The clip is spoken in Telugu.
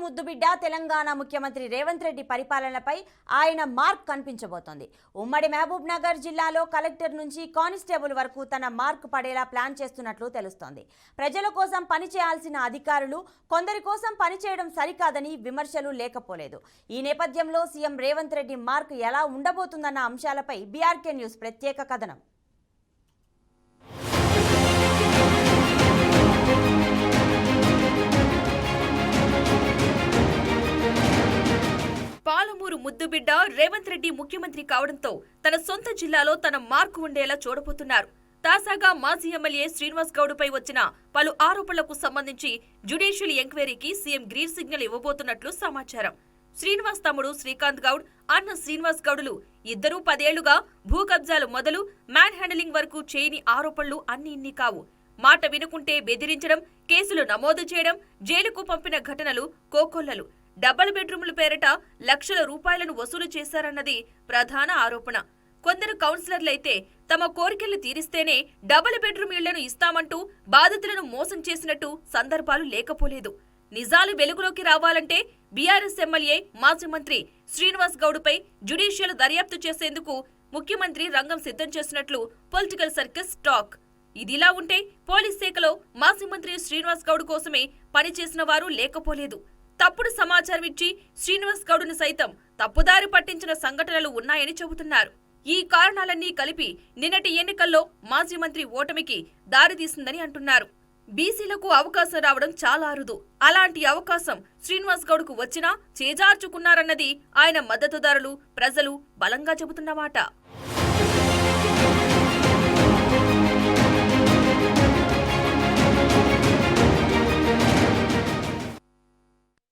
ముద్దుబిడ్డ తెలంగాణ ముఖ్యమంత్రి రేవంత్ రెడ్డి పరిపాలనపై ఆయన మార్క్ కనిపించబోతోంది. ఉమ్మడి మహబూబ్ నగర్ జిల్లాలో కలెక్టర్ నుంచి కానిస్టేబుల్ వరకు తన మార్క్ పడేలా ప్లాన్ చేస్తున్నట్లు తెలుస్తోంది. ప్రజల కోసం పనిచేయాల్సిన అధికారులు కొందరి కోసం పనిచేయడం సరికాదని విమర్శలు లేకపోలేదు. ఈ నేపథ్యంలో సీఎం రేవంత్ రెడ్డి మార్క్ ఎలా ఉండబోతుందన్న అంశాలపై బీఆర్కే న్యూస్ ప్రత్యేక కథనం. పాలమూరు ముద్దుబిడ్డ రేవంత్ రెడ్డి ముఖ్యమంత్రి కావడంతో తన సొంత జిల్లాలో తన మార్కు ఉండేలా చూడబోతున్నారు. తాజాగా మాజీ ఎమ్మెల్యే శ్రీనివాస్ గౌడ్పై వచ్చిన పలు ఆరోపణలకు సంబంధించి జ్యుడిషియల్ ఎంక్వైరీకి సీఎం గ్రీన్ సిగ్నల్ ఇవ్వబోతున్నట్లు సమాచారం. శ్రీనివాస్ తమ్ముడు శ్రీకాంత్ గౌడ్, అన్న శ్రీనివాస్ గౌడులు ఇద్దరూ 10 ఏళ్లుగా భూ కబ్జాలు మొదలు మ్యాన్ హ్యాండిలింగ్ వరకు చేయని ఆరోపణలు అన్ని ఇన్ని కావు. మాట వినుకుంటే బెదిరించడం, కేసులు నమోదు చేయడం, జైలుకు పంపిన ఘటనలు కోకొల్లలు. డబుల్ బెడ్రూముల పేరిట లక్షల రూపాయలను వసూలు చేశారన్నది ప్రధాన ఆరోపణ. కొందరు కౌన్సిలర్లైతే తమ కోరికలు తీరిస్తేనే డబుల్ బెడ్రూమ్ ఇళ్లను ఇస్తామంటూ బాధితులను మోసం చేసినట్టు సందర్భాలు లేకపోలేదు. నిజాలు వెలుగులోకి రావాలంటే బీఆర్ఎస్ ఎమ్మెల్యే మాజీ మంత్రి శ్రీనివాస్ గౌడ్పై జ్యుడిషియల్ దర్యాప్తు చేసేందుకు ముఖ్యమంత్రి రంగం సిద్ధం చేసినట్లు పొలిటికల్ సర్కిల్స్ టాక్. ఇదిలా ఉంటే పోలీస్ శాఖలో మాజీ మంత్రి శ్రీనివాస్ గౌడ్ కోసమే పనిచేసిన వారు లేకపోలేదు. తప్పుడు సమాచారం ఇచ్చి శ్రీనివాస్ గౌడ్ను సైతం తప్పుదారి పట్టించిన సంఘటనలు ఉన్నాయని చెబుతున్నారు. ఈ కారణాలన్నీ కలిపి నిన్నటి ఎన్నికల్లో మాజీ మంత్రి ఓటమికి దారితీసిందని అంటున్నారు. బీసీలకు అవకాశం రావడం చాలా అరుదు. అలాంటి అవకాశం శ్రీనివాస్ గౌడ్కు వచ్చినా చేజార్చుకున్నారన్నది ఆయన మద్దతుదారులు, ప్రజలు బలంగా చెబుతున్నమాట.